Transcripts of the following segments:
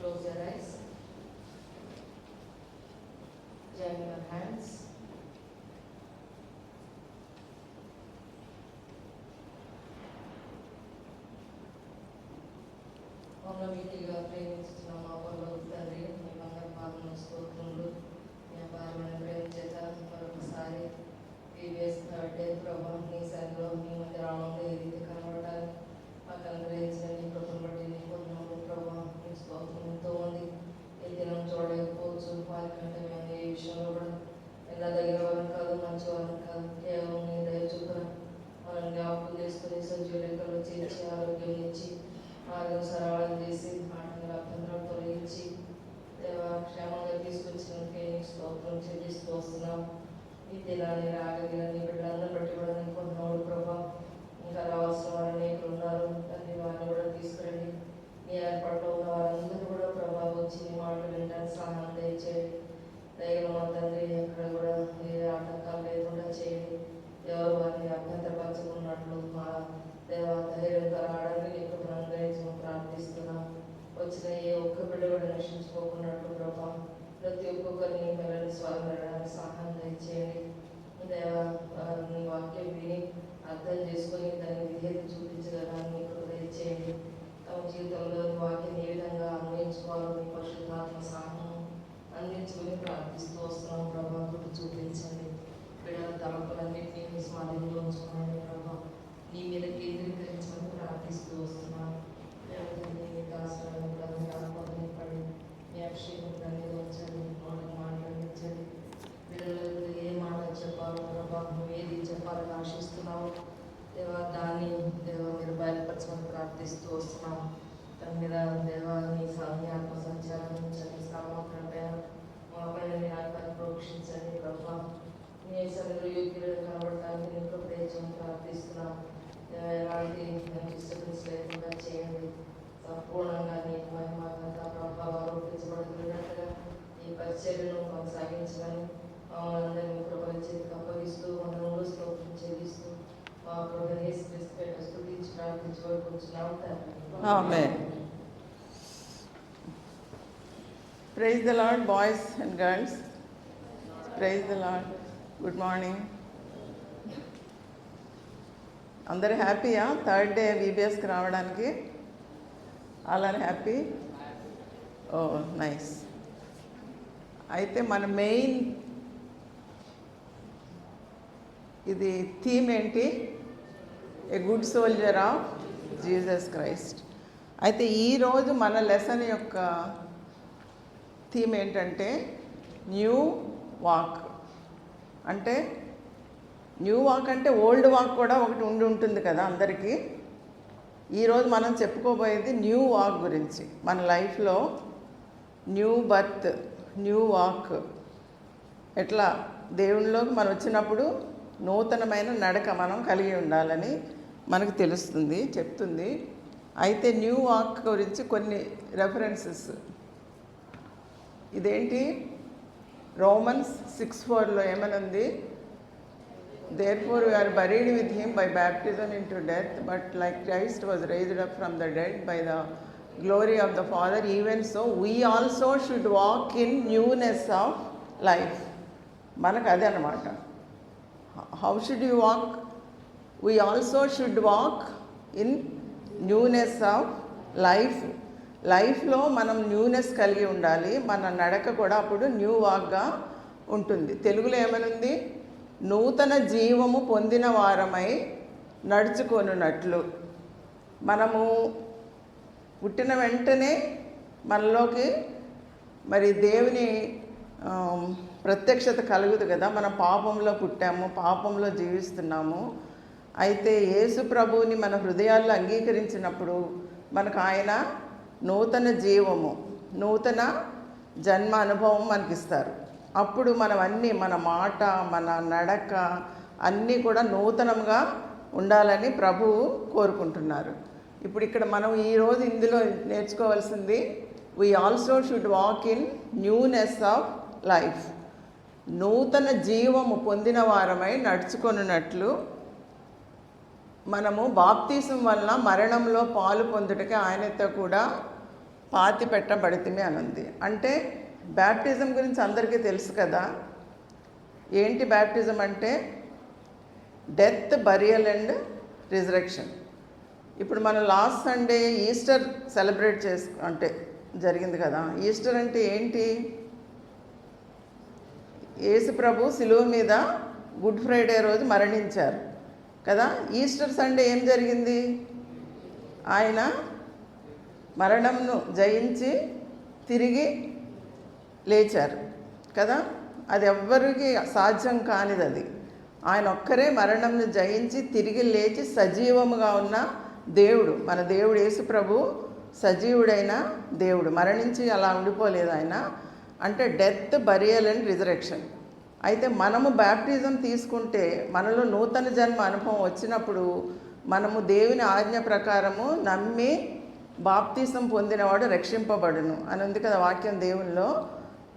Close your eyes. Join your hands. మమ్మల్ని ప్రేమించిన మా పరలోక తండ్రి, మీ బంగారు పాదముల స్తోత్రములు. మీ అపారమైన ప్రేమ చేత మరొకసారి VBS థర్డ్ డే ప్రభా నీ సన్నిధిలో మీ మధ్య రావడంలో ఏ రీతి కనబడాలి మాకు అనుగ్రహించిన నీ కృపను బట్టి నీ పొందినప్పుడు ప్రభా మీ స్తోత్రం ఎంతో మంది ఈ దినం చూడలేకపోవచ్చు. వారి కంటే మేము ఏ విషయంలో కూడా ఎలా దగ్గర వారం కాదు, మంచి వారం కాదు, కేవలం నీ దయ చొప్పున మనం జ్ఞాపకం చేసుకుని సజీవ లెక్కలో చేర్చి ఆరోగ్యం ఇచ్చి మార్గం సరళం చేసి ఆటంకాల అభ్యంతరాలు తొలగించి దేవా క్షేమంగా తీసుకొచ్చినందుకే నీకు స్తోత్రం చెల్లిస్తూ వస్తున్నాం. ఈ దినాన్ని రాగలిగిన నీ బిడ్డలందరూ బట్టి కూడా నీ కొంటున్నాడు ప్రభా. ఇంకా రావాల్సిన వారు అనేకులు ఉన్నారు తండ్రి, వారిని కూడా తీసుకురండి. నీ ఏర్పాట్లో ఉన్న వారందరూ కూడా ప్రభా వచ్చి నీ మాటలు వినడానికి సహాయం దయచేయండి. దయగల మా తండ్రి ఎక్కడ కూడా ఏ ఆటంకాలు లేకుండా చేయండి. ఎవరు వారిని అభ్యంతరపరచుకున్నట్లు మా దేవ ధైర్యంతో రావడానికి నీ కృపను అనుగ్రహించమని ప్రార్థిస్తున్నాం. వచ్చిన ఏ ఒక్క బిడ్డ కూడా నశించుకోకున్నట్లు ప్రభా ప్రతి ఒక్కొక్కరిని పిల్లల్ని స్వాగతించడానికి సహాయం దయచేయండి. దేవ నీ వాక్యం విని అర్థం చేసుకొని దాన్ని విధేయత చూపించగలని నీ కృప దయచేయండి. తమ జీవితంలో వాక్యం ఏ విధంగా అన్వయించుకోవాలో నీ పరిశుద్ధాత్మ సహాయం అందించుకొని ప్రార్థిస్తూ వస్తున్నాం ప్రభా. కృప చూపించండి. బిడ్డల తలపులన్నింటినీ మీ స్వాధీనంలో ఉంచుకోండి ప్రభా. నీ మీద కేంద్రీకరించమని ప్రార్థిస్తూ వస్తున్నాం. మీ దాసులను కూడా మీ ఆత్మని పడి మీ అభిషేకం దాన్ని ఉంచండి. నోటిని మాట్లాడించండి. పిల్లలకు ఏ మాట చెప్పాలో ప్రభా, నువ్వు ఏది చెప్పాలని ఆశిస్తున్నావు దేవా, దాన్ని దేవా మీరు బయలుపరచమని ప్రార్థిస్తూ వస్తున్నాం. దాని మీద దేవా నీ ఆత్మ సంచారం ఉంచండి. సామర్థ్యంపైన మా పైన నీ ఆత్మని ప్రోక్షించండి ప్రభా. నీ సన్నిధిలో యోగ్యులను కనబడటానికి నీ కృప దయచేయమని ప్రార్థిస్తున్నాం. ఎలాంటి డిస్టర్బెన్స్ లేకుండా చేయండి. సంపూర్ణంగా నీ మహిమాత్మక ప్రభావం రూపించబడుతున్నట్టుగా ఈ పరిచర్యను కొనసాగించమని మమ్మల్ని కృపణ చేతికి అప్పగిస్తూ మనలో స్తోత్రం చెల్లిస్తూ మా కృపని స్తుతించి ప్రార్థించబడుకుంటున్నాం తండ్రి. ఆమేన్. Praise the Lord, boys and girls. Praise the Lord. Good morning. అందరూ హ్యాపీయా థర్డ్ డే VBSకి రావడానికి? అలానే హ్యాపీ? ఓ నైస్. అయితే మన మెయిన్ ఇది థీమ్ ఏంటి? A good soldier of Jesus Christ. అయితే ఈరోజు మన లెసన్ యొక్క థీమ్ ఏంటంటే న్యూ వాక్. అంటే న్యూ వాక్ అంటే ఓల్డ్ వాక్ కూడా ఒకటి ఉంటుంది కదా అందరికీ. ఈరోజు మనం చెప్పుకోబోయేది న్యూ వాక్ గురించి. మన లైఫ్లో న్యూ బర్త్, న్యూ వాక్, ఎట్లా దేవునిలోకి మనం వచ్చినప్పుడు నూతనమైన నడక మనం కలిగి ఉండాలని మనకు తెలుస్తుంది, చెప్తుంది. అయితే న్యూ వాక్ గురించి కొన్ని రెఫరెన్సెస్. ఇదేంటి? Romans 6:4లో ఏమనుంది? Therefore we are buried with him by baptism into death, but like Christ was raised up from the dead by the glory of the Father, even so we also should walk in newness of life. మనకు అదే అన్నమాట. How should you walk? We also should walk in newness of life. లైఫ్లో మనం newness కలిగి ఉండాలి. మన నడక కూడా అప్పుడు న్యూ వాక్గా ఉంటుంది. తెలుగులో ఏమనుంది? నూతన జీవము పొందిన వారమై నడుచుకొనున్నట్లు. మనము పుట్టిన వెంటనే మనలోకి మరి దేవుని ప్రత్యక్షత కలుగుతుంది కదా. మనం పాపంలో పుట్టాము, పాపంలో జీవిస్తున్నాము. అయితే యేసు ప్రభువుని మన హృదయాల్లో అంగీకరించినప్పుడు మనకు ఆయన నూతన జీవము, నూతన జన్మ అనుభవం మనకిస్తారు. అప్పుడు మనం అన్నీ, మన మాట, మన నడక అన్నీ కూడా నూతనంగా ఉండాలని ప్రభువు కోరుకుంటున్నారు. ఇప్పుడు ఇక్కడ మనం ఈరోజు ఇందులో నేర్చుకోవాల్సింది we also should walk in newness of life. నూతన జీవము పొందిన వారమై నడుచుకొనున్నట్లు మనము బాప్తీసం వలన మరణంలో పాలు పొందుటకి ఆయనతో కూడా పాతి పెట్టబడితిమి అని ఉంది. అంటే బ్యాప్టిజం గురించి అందరికీ తెలుసు కదా. ఏంటి బ్యాప్టిజం అంటే? Death, burial and resurrection. ఇప్పుడు మనం లాస్ట్ సండే ఈస్టర్ సెలబ్రేట్ అంటే జరిగింది కదా. ఈస్టర్ అంటే ఏంటి? యేసు ప్రభు శిలువ మీద గుడ్ ఫ్రైడే రోజు మరణించారు కదా. ఈస్టర్ సండే ఏం జరిగింది? ఆయన మరణంను జయించి తిరిగి లేచారు కదా. అది ఎవ్వరికి సాధ్యం కానిది. అది ఆయన ఒక్కరే మరణంను జయించి తిరిగి లేచి సజీవముగా ఉన్న దేవుడు. మన దేవుడు యేసు ప్రభు సజీవుడైన దేవుడు, మరణించి అలా ఉండిపోలేదు ఆయన. అంటే డెత్, బరియల్ అండ్ రిజరెక్షన్. అయితే మనము బ్యాప్టిజం తీసుకుంటే మనలో నూతన జన్మ అనుభవం వచ్చినప్పుడు మనము దేవుని ఆజ్ఞ ప్రకారము నమ్మి బాప్తిజం పొందినవాడు రక్షింపబడును అని ఉంది కదా వాక్యం దేవునిలో.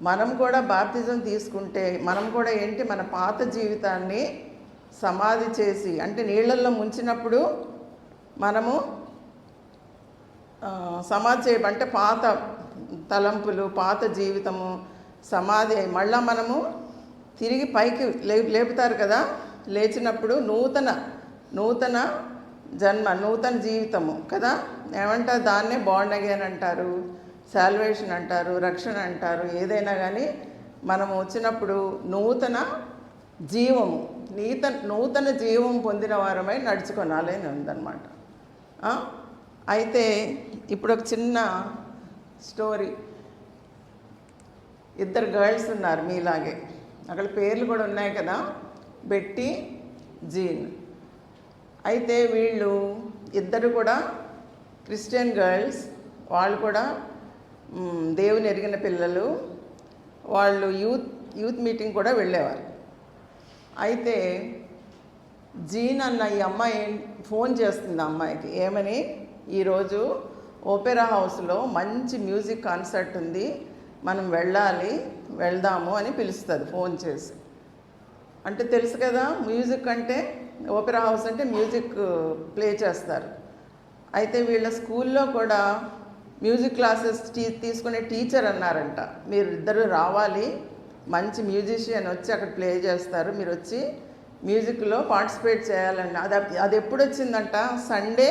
మనం కూడా బాప్తిజం తీసుకుంటే మనం కూడా ఏంటి, మన పాత జీవితాన్ని సమాధి చేసి, అంటే నీళ్ళల్లో ముంచినప్పుడు మనము సమాధి అంటే పాత తలంపులు, పాత జీవితము సమాధి అయి మళ్ళా మనము తిరిగి పైకి లేపుతారు కదా. లేచినప్పుడు నూతన జన్మ, నూతన జీవితము కదా. ఏమంటారు? దాన్నే బాండ్ అగైన్ అంటారు, సాల్వేషన్ అంటారు, రక్షణ అంటారు. ఏదైనా కానీ మనము వచ్చినప్పుడు నూతన జీవం పొందిన వారమై నడుచుకోనాలి అని ఉందన్నమాట. అయితే ఇప్పుడు ఒక చిన్న స్టోరీ. ఇద్దరు గర్ల్స్ ఉన్నారు మీలాగే, అక్కడ పేర్లు కూడా ఉన్నాయి కదా, బెట్టి, జీన్. అయితే వీళ్ళు ఇద్దరు కూడా క్రిస్టియన్ గర్ల్స్. వాళ్ళు కూడా దేవుని ఎరిగిన పిల్లలు. వాళ్ళు యూత్ మీటింగ్ కూడా వెళ్ళేవారు. అయితే జీన్ అన్న ఈ అమ్మాయి ఫోన్ చేస్తుంది అమ్మాయికి. ఏమని? ఈరోజు ఓపెరా హౌస్లో మంచి మ్యూజిక్ కాన్సర్ట్ ఉంది, మనం వెళ్దాము అని పిలుస్తుంది ఫోన్ చేసి. అంటే తెలుసు కదా, మ్యూజిక్ అంటే ఓపెరా హౌస్ అంటే మ్యూజిక్ ప్లే చేస్తారు. అయితే వీళ్ళ స్కూల్లో కూడా మ్యూజిక్ క్లాసెస్ తీసుకునే టీచర్ అన్నారంట, మీరు ఇద్దరు రావాలి, మంచి మ్యూజిషియన్ వచ్చి అక్కడ ప్లే చేస్తారు, మీరు వచ్చి మ్యూజిక్లో పార్టిసిపేట్ చేయాలండి. అది ఎప్పుడు వచ్చిందంట? సండే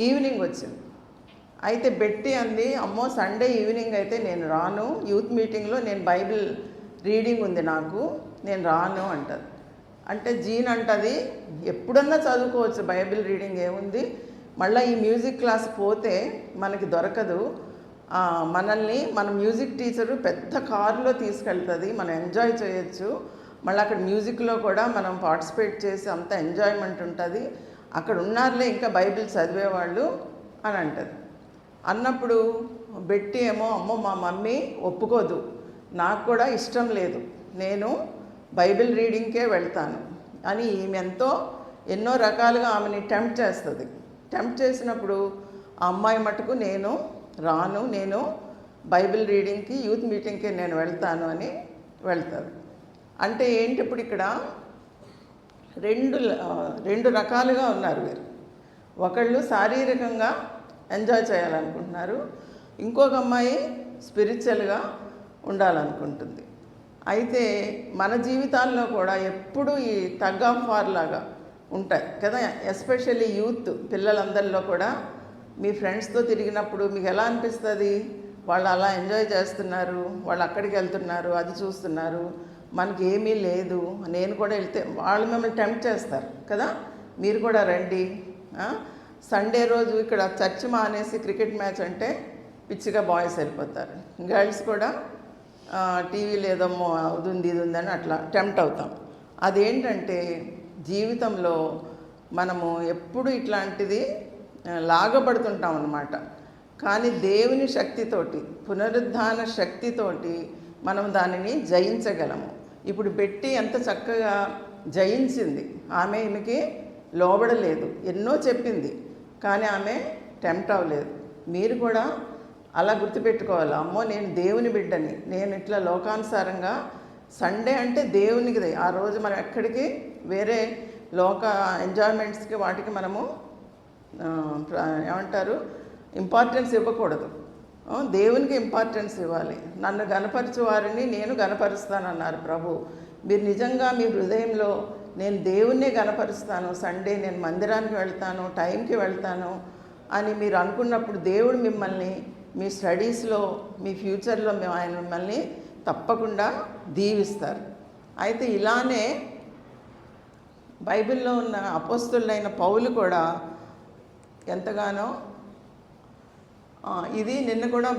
ఈవినింగ్ వచ్చింది. అయితే బెట్టి అంది, అమ్మో సండే ఈవినింగ్ అయితే నేను రాను, యూత్ మీటింగ్లో నేను బైబిల్ రీడింగ్ ఉంది నాకు, నేను రాను అంటది. అంటే జీన్ అంటది, ఎప్పుడన్నా చదువుకోవచ్చు బైబిల్ రీడింగ్, ఏముంది, మళ్ళీ ఈ మ్యూజిక్ క్లాస్ పోతే మనకి దొరకదు, మనల్ని మన మ్యూజిక్ టీచరు పెద్ద కారులో తీసుకెళ్తుంది, మనం ఎంజాయ్ చేయొచ్చు, మళ్ళీ అక్కడ మ్యూజిక్లో కూడా మనం పార్టిసిపేట్ చేసి అంత ఎంజాయ్మెంట్ ఉంటుంది, అక్కడ ఉన్నారులే ఇంకా బైబిల్ చదివేవాళ్ళు అని అంటది. అన్నప్పుడు బెట్టి ఏమో, అమ్మో మా మమ్మీ ఒప్పుకోదు, నాకు కూడా ఇష్టం లేదు, నేను బైబిల్ రీడింగ్కే వెళ్తాను అని ఈమె ఎన్నో రకాలుగా ఆమెని టెంప్ట్ చేస్తుంది. టెంప్ట్ చేసినప్పుడు ఆ అమ్మాయి మటుకు నేను రాను, నేను బైబిల్ రీడింగ్కి యూత్ మీటింగ్కి నేను వెళ్తాను అని వెళ్తుంది. అంటే ఏంటి, ఇప్పుడు ఇక్కడ రెండు రకాలుగా ఉన్నారు వీరు. ఒకళ్ళు శారీరకంగా ఎంజాయ్ చేయాలనుకుంటున్నారు, ఇంకొక అమ్మాయి స్పిరిచువల్గా ఉండాలనుకుంటుంది. అయితే మన జీవితాల్లో కూడా ఎప్పుడు ఈ టగ్ ఆఫ్ వార్ లాగా ఉంటాయి కదా. ఎస్పెషల్లీ యూత్ పిల్లలందరిలో కూడా మీ ఫ్రెండ్స్తో తిరిగినప్పుడు మీకు ఎలా అనిపిస్తుంది? వాళ్ళు అలా ఎంజాయ్ చేస్తున్నారు, వాళ్ళు అక్కడికి వెళ్తున్నారు, అది చూస్తున్నారు, మనకి ఏమీ లేదు, నేను కూడా వెళ్తే వాళ్ళు మిమ్మల్ని టెంప్ట్ చేస్తారు కదా, మీరు కూడా రండి. సండే రోజు ఇక్కడ చర్చ్ మానేసి క్రికెట్ మ్యాచ్ అంటే పిచ్చిగా బాయ్స్ వెళ్ళిపోతారు, గర్ల్స్ కూడా టీవీలో ఏదమ్మో అది ఉంది అని అట్లా టెంప్ట్ అవుతాం. అదేంటంటే జీవితంలో మనము ఎప్పుడు ఇట్లాంటిది లాగబడుతుంటాం అన్నమాట. కానీ దేవుని శక్తితోటి, పునరుద్ధాన శక్తితోటి మనం దానిని జయించగలము. ఇప్పుడు బెట్టి ఎంత చక్కగా జయించింది. ఆమె ఈమెకి లోబడలేదు, ఎన్నో చెప్పింది, కానీ ఆమె టెంప్ట్ అవ్వలేదు. మీరు కూడా అలా గుర్తుపెట్టుకోవాలి, అమ్మో నేను దేవుని బిడ్డని, నేను ఇట్లా లోకానుసారంగా సండే అంటే దేవునికి, ఆ రోజు మనం ఎక్కడికి వేరే లోక ఎంజాయ్మెంట్స్కి వాటికి మనము ఏమంటారు ఇంపార్టెన్స్ ఇవ్వకూడదు. దేవునికి ఇంపార్టెన్స్ ఇవ్వాలి. నన్ను గనపరచు వారిని నేను గనపరుస్తానన్నారు ప్రభు. మీరు నిజంగా మీ హృదయంలో నేను దేవుణ్ణే గనపరుస్తాను, సండే నేను మందిరానికి వెళ్తాను, టైంకి వెళ్తాను అని మీరు అనుకున్నప్పుడు దేవుడు మిమ్మల్ని మీ స్టడీస్లో మీ ఫ్యూచర్లో ఆయన మిమ్మల్ని తప్పకుండా దీవిస్తారు. అయితే ఇలానే బైబిల్లో ఉన్న అపోస్తలుడైన పౌలు కూడా ఎంతగానో ఇది నిన్న కూడా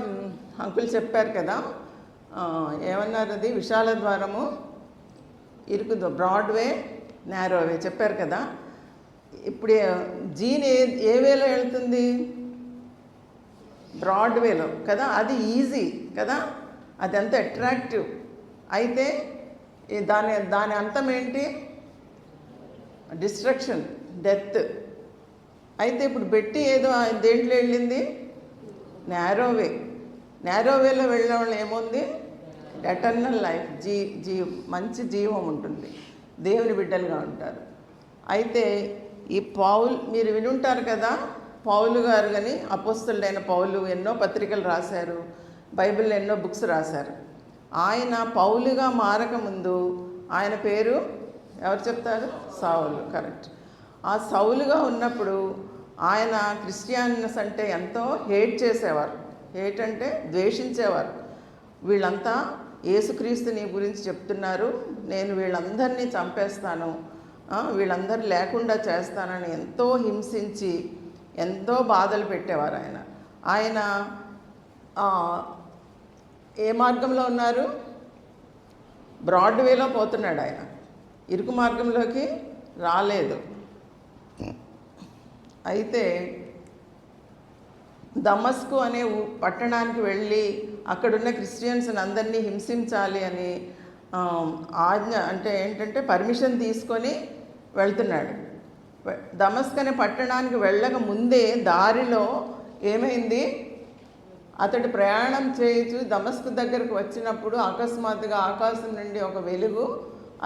అంకుల్ చెప్పారు కదా, ఏమన్నారు, అది విశాల ద్వారము ఇరుకుదో, బ్రాడ్వే నేరోవే చెప్పారు కదా. ఇప్పుడు జీన్ ఏ వేలో వెళ్తుంది? బ్రాడ్వేలో కదా. అది ఈజీ కదా, అది అంత అట్రాక్టివ్. అయితే దాని అంతం ఏంటి? Destruction, death. అయితే ఇప్పుడు బెట్టి ఏదో దేంట్లో వెళ్ళింది? నేరోవేలో వెళ్ళిన వాళ్ళు ఏముంది? ఎటర్నల్ లైఫ్, మంచి జీవం ఉంటుంది, దేవుని బిడ్డలుగా ఉంటారు. అయితే ఈ పౌలు మీరు వినుంటారు కదా, పౌలు గారు కానీ అపోస్తలుడైన పౌలు ఎన్నో పత్రికలు రాశారు, బైబిల్లో ఎన్నో బుక్స్ రాశారు. ఆయన పౌలుగా మారకముందు ఆయన పేరు ఎవరు చెప్తారు? సౌలు. కరెక్ట్. ఆ సౌలుగా ఉన్నప్పుడు ఆయన క్రిస్టియన్స్ అంటే ఎంతో హేట్ చేసేవారు. హేట్ అంటే ద్వేషించేవారు. వీళ్ళంతా యేసుక్రీస్తుని గురించి చెప్తున్నారు, నేను వీళ్ళందరినీ చంపేస్తాను, వీళ్ళందరూ లేకుండా చేస్తానని ఎంతో హింసించి ఎంతో బాధలు పెట్టేవారు ఆయన. ఆయన ఏ మార్గంలో ఉన్నారు? బ్రాడ్వేలో పోతున్నాడు ఆయన, ఇరుకు మార్గంలోకి రాలేదు. అయితే దమస్కు అనే పట్టణానికి వెళ్ళి అక్కడున్న క్రిస్టియన్స్ని అందరినీ హింసించాలి అని ఆజ్ఞ అంటే ఏంటంటే పర్మిషన్ తీసుకొని వెళ్తున్నాడు. దమస్క్ అనే పట్టణానికి వెళ్ళక ముందే దారిలో ఏమైంది? అతడు ప్రయాణం చేయొచ్చు దమస్కు దగ్గరకు వచ్చినప్పుడు అకస్మాత్తుగా ఆకాశం నుండి ఒక వెలుగు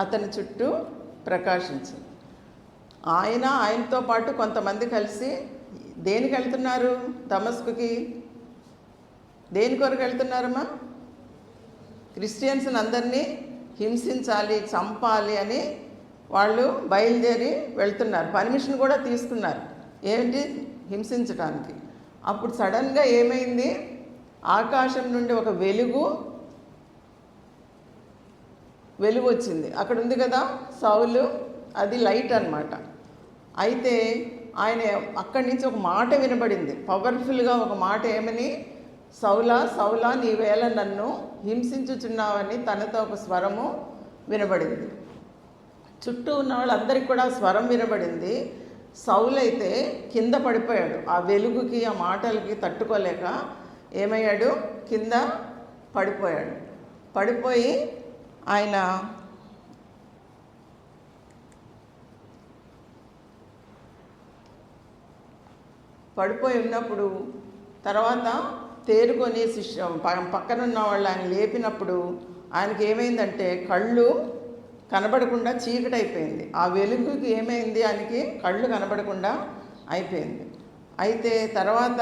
అతని చుట్టూ ప్రకాశించింది. ఆయనతో పాటు కొంతమంది కలిసి దేనికి వెళ్తున్నారు? దమస్కుకి. దేని కొరకు వెళ్తున్నారమ్మా? క్రిస్టియన్స్ని అందరినీ హింసించాలి, చంపాలి అని వాళ్ళు బయలుదేరి వెళ్తున్నారు. పర్మిషన్ కూడా తీసుకున్నారు, ఏంటి? హింసించడానికి. అప్పుడు సడన్గా ఏమైంది? ఆకాశం నుండి ఒక వెలుగు వచ్చింది. అక్కడ ఉంది కదా సౌలు, అది లైట్ అన్నమాట. అయితే ఆయన అక్కడి నుంచి ఒక మాట వినబడింది, పవర్ఫుల్గా ఒక మాట. ఏమని? సౌలా సౌలా నీవేళ నన్ను హింసించుచున్నావని తనతో ఒక స్వరము వినబడింది. చుట్టూ ఉన్న వాళ్ళందరికీ కూడా స్వరం వినబడింది. సౌలు అయితే కింద పడిపోయాడు. ఆ వెలుగుకి ఆ మాటలకి తట్టుకోలేక ఏమయ్యాడు? కింద పడిపోయాడు. పడిపోయి ఆయన పడిపోయి ఉన్నప్పుడు తర్వాత తేరుకొని పక్కనున్న వాళ్ళు ఆయన లేపినప్పుడు ఆయనకి ఏమైందంటే కళ్ళు కనబడకుండా చీకటి అయిపోయింది. ఆ వెలుగుకి ఏమైంది? ఆయనకి కళ్ళు కనబడకుండా అయిపోయింది. అయితే తర్వాత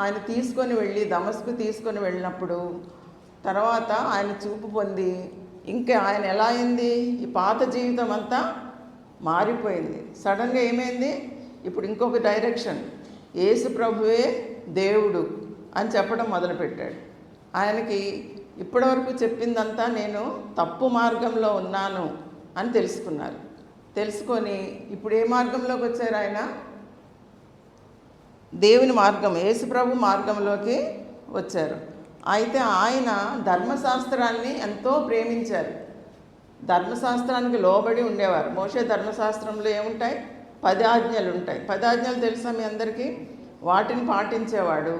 ఆయన తీసుకొని వెళ్ళి దమస్కు తీసుకొని వెళ్ళినప్పుడు తర్వాత ఆయన చూపు పొంది ఇంకా ఆయన ఎలా అయింది? ఈ పాత జీవితం అంతా మారిపోయింది. సడన్గా ఏమైంది? ఇప్పుడు ఇంకొక డైరెక్షన్, యేసు ప్రభువే దేవుడు అని చెప్పడం మొదలుపెట్టాడు. ఆయనకి ఇప్పటివరకు చెప్పిందంతా నేను తప్పు మార్గంలో ఉన్నాను అని తెలుసుకున్నారు. తెలుసుకొని ఇప్పుడు ఏ మార్గంలోకి వచ్చారు? ఆయన దేవుని మార్గం, యేసు ప్రభు మార్గంలోకి వచ్చారు. అయితే ఆయన ధర్మశాస్త్రాన్ని ఎంతో ప్రేమించారు. ధర్మశాస్త్రానికి లోబడి ఉండేవారు. మోషే ధర్మశాస్త్రంలో ఏముంటాయి? 10 ఆజ్ఞలు ఉంటాయి. 10 ఆజ్ఞలు తెలుసా మీ అందరికీ? వాటిని పాటించేవాడు,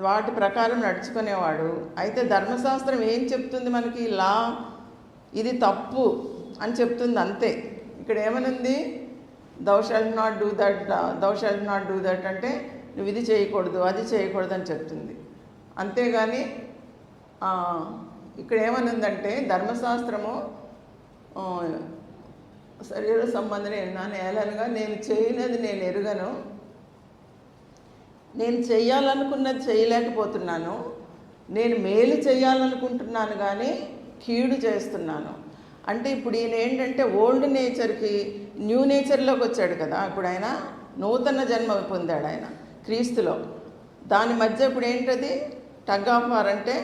వాటి ప్రకారం నడుచుకునేవాడు. అయితే ధర్మశాస్త్రం ఏం చెప్తుంది మనకి? లా, ఇది తప్పు అని చెప్తుంది అంతే. ఇక్కడ ఏమనుంది? Thou shalt not do that, thou shalt not do that అంటే నువ్వు ఇది చేయకూడదు, అది చేయకూడదు అని చెప్తుంది. అంతేగాని ఇక్కడ ఏమనుందంటే ధర్మశాస్త్రము శరీర సంబంధం ఏలనగా నేను చేయనది నేను ఎరుగను, నేను చేయాలనుకున్నది చేయలేకపోతున్నాను, నేను మేలు చేయాలనుకుంటున్నాను కానీ కీడు చేస్తున్నాను. అంటే ఇప్పుడు ఈయన ఏంటంటే ఓల్డ్ నేచర్కి న్యూ నేచర్లోకి వచ్చాడు కదా. ఇప్పుడు ఆయన నూతన జన్మ పొందాడు ఆయన క్రీస్తులో. దాని మధ్య ఇప్పుడు ఏంటది టగ్ ఆఫ్ వార్ అంటే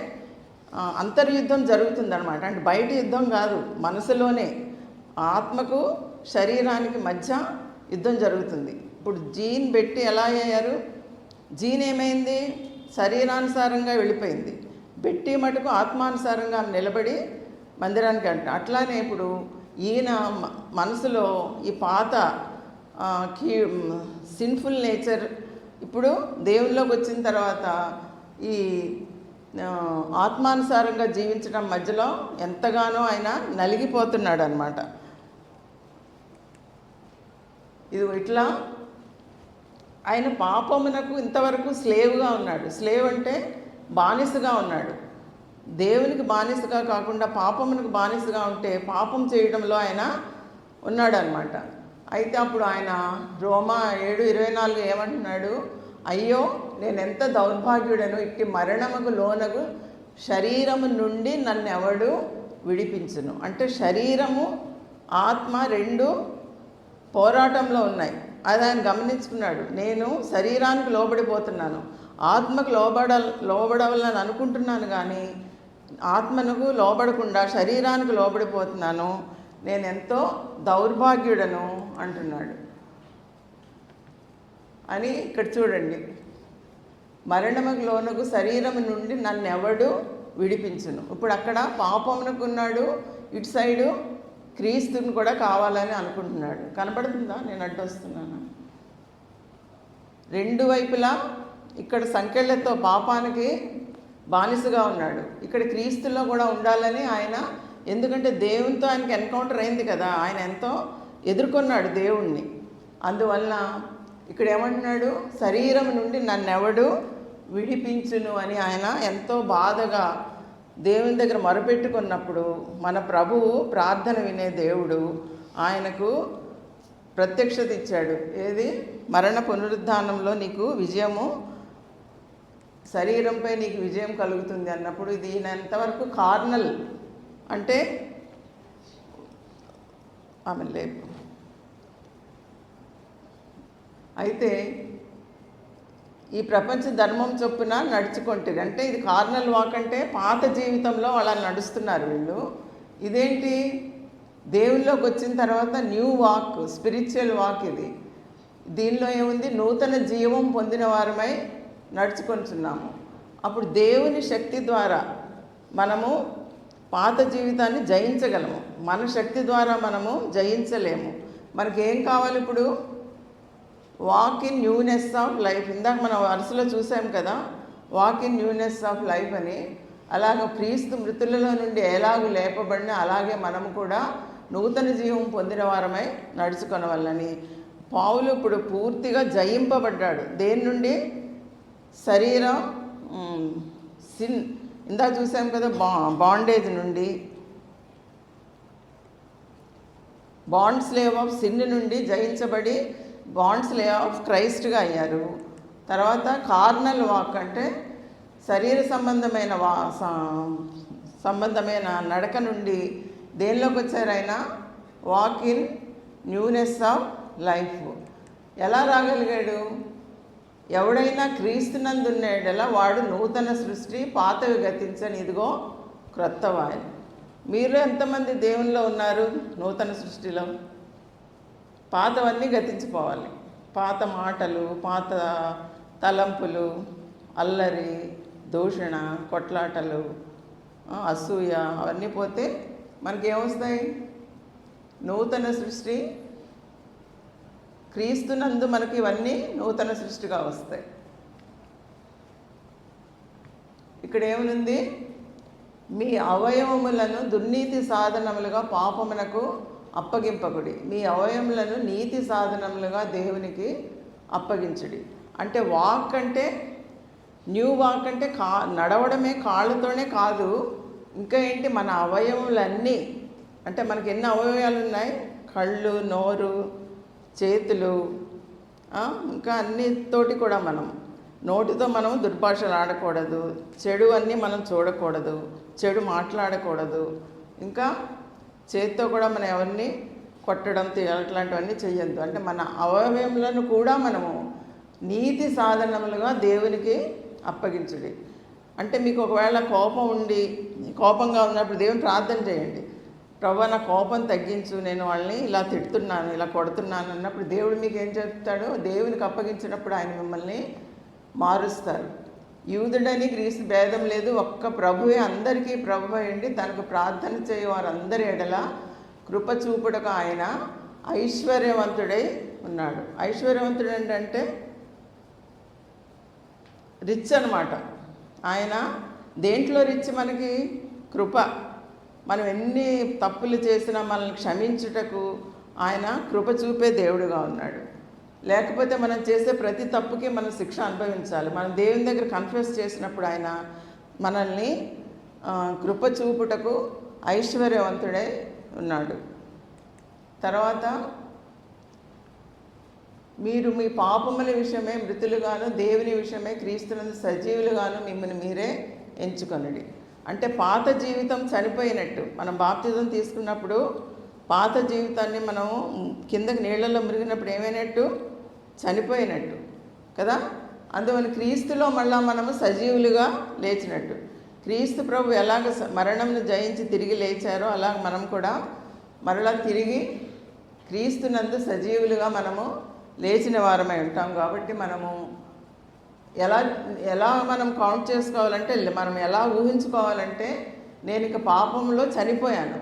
అంతర్యుద్ధం జరుగుతుందన్నమాట. అంటే బయట యుద్ధం కాదు, మనసులోనే ఆత్మకు శరీరానికి మధ్య యుద్ధం జరుగుతుంది. ఇప్పుడు జీన్ పెట్టి ఎలా అయ్యారు, జీన్ ఏమైంది, శరీరానుసారంగా వెళ్ళిపోయింది. బెట్టి మటుకు ఆత్మానుసారంగా నిలబడి మందిరానికి అంట. అట్లానే ఇప్పుడు ఈయన మనసులో ఈ పాత సిన్ఫుల్ నేచర్ ఇప్పుడు దేవునిలోకి వచ్చిన తర్వాత ఈ ఆత్మానుసారంగా జీవించడం మధ్యలో ఎంతగానో ఆయన నలిగిపోతున్నాడు అన్నమాట. ఇది ఇట్లా ఆయన పాపమునకు ఇంతవరకు స్లేవ్గా ఉన్నాడు. స్లేవ్ అంటే బానిసగా ఉన్నాడు. దేవునికి బానిసగా కాకుండా పాపమునకు బానిసగా ఉంటే పాపం చేయడంలో ఆయన ఉన్నాడు అన్నమాట. అయితే అప్పుడు ఆయన రోమా 7:24 ఏమంటున్నాడు, అయ్యో నేను ఎంత దౌర్భాగ్యుడను, ఇట్టి మరణముకు లోనగు శరీరము నుండి నన్ను ఎవడు విడిపించును. అంటే శరీరము ఆత్మ రెండు పోరాటంలో ఉన్నాయి. అది ఆయన గమనించుకున్నాడు. నేను శరీరానికి లోబడిపోతున్నాను, ఆత్మకు లోబడవాలని అనుకుంటున్నాను కానీ ఆత్మకు లోబడకుండా శరీరానికి లోబడిపోతున్నాను, నేను ఎంతో దౌర్భాగ్యుడను అంటున్నాడు అని ఇక్కడ చూడండి. మరణముకు లోనగు శరీరము నుండి నన్ను ఎవడు విడిపించును. ఇప్పుడు అక్కడ పాపమునకున్నాడు, ఇటు సైడు క్రీస్తుని కూడా కావాలని అనుకుంటున్నాడు. కనపడుతుందా నేను అడ్డొస్తున్నాను? రెండు వైపులా ఇక్కడ సంకెళ్ళతో పాపానికి బానిసగా ఉన్నాడు, ఇక్కడ క్రీస్తులో కూడా ఉండాలని ఆయన, ఎందుకంటే దేవునితో ఆయనకి ఎన్కౌంటర్ అయింది కదా, ఆయన ఎంతో ఎదుర్కొన్నాడు దేవుణ్ణి. అందువలన ఇక్కడ ఏమంటున్నాడు, శరీరం నుండి నన్నెవడు విడిపించును అని ఆయన ఎంతో బాధగా దేవుని దగ్గర మొరపెట్టుకున్నప్పుడు మన ప్రభువు ప్రార్థన వినే దేవుడు ఆయనకు ప్రత్యక్షత ఇచ్చాడు. ఏది, మరణ పునరుద్ధానంలో నీకు విజయము, శరీరంపై నీకు విజయం కలుగుతుంది అన్నప్పుడు ఇది ఈయన ఎంతవరకు కార్నల్ అంటే ఆమె లేపు. అయితే ఈ ప్రపంచ ధర్మం చొప్పున నడుచుకుంటుంది అంటే ఇది కార్నల్ వాక్, అంటే పాత జీవితంలో అలా నడుస్తున్నారు వీళ్ళు. ఇదేంటి, దేవుల్లోకి వచ్చిన తర్వాత న్యూ వాక్, స్పిరిచువల్ వాక్ ఇది. దీనిలో ఏముంది, నూతన జీవం పొందిన వారమై నడుచుకుంటున్నాము. అప్పుడు దేవుని శక్తి ద్వారా మనము పాత జీవితాన్ని జయించగలము. మన శక్తి ద్వారా మనము జయించలేము. మనకేం కావాలి ఇప్పుడు, walk in newness of life. ఇందాక మనం వరుసలో చూసాం కదా, walk in newness of life అని. అలాగ క్రీస్తు మృతులలో నుండి ఎలాగూ లేపబడిన అలాగే మనము కూడా నూతన జీవం పొందిన వారమై నడుచుకొనవల్లని. పౌలు ఇప్పుడు పూర్తిగా జయింపబడ్డాడు. దేని నుండి, శరీరం సిన్, ఇందాక చూసాం కదా, బాండేజ్ నుండి, బాండ్ స్లేవ్ ఆఫ్ సిన్ నుండి జయించబడి బాండ్ స్లేవ్ ఆఫ్ క్రైస్ట్గా అయ్యారు. తర్వాత కార్నల్ వాక్ అంటే శరీర సంబంధమైన నడక నుండి దేనిలోకి వచ్చారు ఆయన, walk in newness of life. ఎలా రాగలిగాడు, ఎవడైనా క్రీస్తునందున్నాడలా వాడు నూతన సృష్టి, పాతవి గతించని ఇదిగో క్రొత్తవాయి. మీరు ఎంతమంది దేవునిలో ఉన్నారు నూతన సృష్టిలో? పాతవన్నీ గతించిపోవాలి. పాత మాటలు, పాత తలంపులు, అల్లరి, దూషణ, కొట్లాటలు, అసూయ అవన్నీ పోతే మనకేమొస్తాయి, నూతన సృష్టి. క్రీస్తునందు మనకి ఇవన్నీ నూతన సృష్టిగా వస్తాయి. ఇక్కడ ఏమనుంది, మీ అవయవములను దుర్నీతి సాధనములుగా పాపమునకు అప్పగింపకుడి, మీ అవయవములను నీతి సాధనములుగా దేవునికి అప్పగించుడి. అంటే వాక్ అంటే న్యూ వాక్ అంటే నడవడమే, కాళ్ళతోనే కాదు, ఇంకా ఏంటి, మన అవయవములన్నీ. అంటే మనకి ఎన్ని అవయవాలు ఉన్నాయి, కళ్ళు, నోరు, చేతులు, ఇంకా అన్నితోటి కూడా మనం నోటితో మనం దుర్భాషలు ఆడకూడదు, చెడు అన్నీ మనం చూడకూడదు, చెడు మాట్లాడకూడదు, ఇంకా చేతితో కూడా మనం ఎవరిని కొట్టడం అట్లాంటివన్నీ చేయొద్దు. అంటే మన అవయవములను కూడా మనము నీతి సాధనములుగా దేవునికి అప్పగించుడి. అంటే మీకు ఒకవేళ కోపంగా ఉన్నప్పుడు దేవుని ప్రార్థన చేయండి. ప్రభువా నా కోపం తగ్గించు, నేను వాళ్ళని ఇలా తిడుతున్నాను, ఇలా కొడుతున్నాను అన్నప్పుడు దేవుడు మీకు ఏం చెప్తాడో దేవునికి అప్పగించినప్పుడు ఆయన మిమ్మల్ని మారుస్తారు. యూదుడని గ్రీసు భేదం లేదు, ఒక్క ప్రభువే అందరికీ ప్రభు అయ్యండి తనకు ప్రార్థన చేయ వారందరి ఎడల కృప చూపుటకు ఆయన ఐశ్వర్యవంతుడై ఉన్నాడు. ఐశ్వర్యవంతుడు అంటే రిచ్ అనమాట. ఆయన దేంట్లో రిచ్? మనకి కృప. మనం ఎన్ని తప్పులు చేసినా మనల్ని క్షమించుటకు ఆయన కృప చూపే దేవుడుగా ఉన్నాడు. లేకపోతే మనం చేసే ప్రతి తప్పుకి మనం శిక్ష అనుభవించాలి. మనం దేవుని దగ్గర కన్ఫెస్ చేసినప్పుడు ఆయన మనల్ని కృప చూపుటకు ఐశ్వర్యవంతుడై ఉన్నాడు. తర్వాత మీరు మీ పాపముల విషయమే మృతులుగాను, దేవుని విషయమే క్రీస్తునందు సజీవులుగాను మిమ్మల్ని మీరే ఎంచుకొనుడి. అంటే పాత జీవితం చనిపోయినట్టు. మనం బాప్తిజం తీసుకున్నప్పుడు పాత జీవితాన్ని మనం కిందకి నీళ్ళల్లో మురిగినప్పుడు ఏమైనట్టు? చనిపోయినట్టు కదా. అందువల్ల క్రీస్తులో మళ్ళా మనము సజీవులుగా లేచినట్టు. క్రీస్తు ప్రభు ఎలాగ మరణంను జయించి తిరిగి లేచారో అలాగ మనం కూడా మరలా తిరిగి క్రీస్తునందు సజీవులుగా మనము లేచిన వారమై ఉంటాం. కాబట్టి మనము ఎలా మనం కౌంట్ చేసుకోవాలంటే, మనం ఎలా ఊహించుకోవాలంటే, నేను ఇక పాపంలో చనిపోయాను,